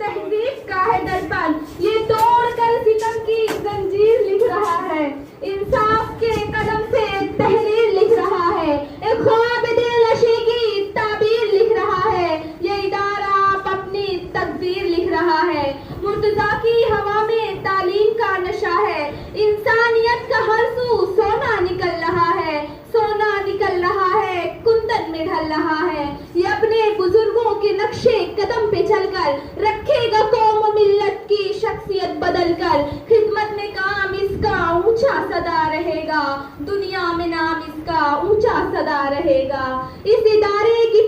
तहजीब का है दर्पण, ये तोड़ कर सितम की जंजीर लिख रहा है, इंसाफ के कदम से तहरीर लिख रहा है, एक ख्वाब दिलनशी की ताबीर लिख रहा है, ये इदारा आप अपनी तकदीर लिख रहा है। मुर्तजा की हवा में तालीम का नशा है, इंसानियत का हर सू सोना निकल रहा है, सोना निकल रहा है, कुंदन में ढल रहा है। ये अपने बुजुर्गों के नक्शे कदम पे चलकर रखेगा कौम मिल्लत की शख्सियत बदल कर, खिदमत में काम इसका ऊंचा सदा रहेगा, दुनिया में नाम इसका ऊंचा सदा रहेगा। इस इदारे की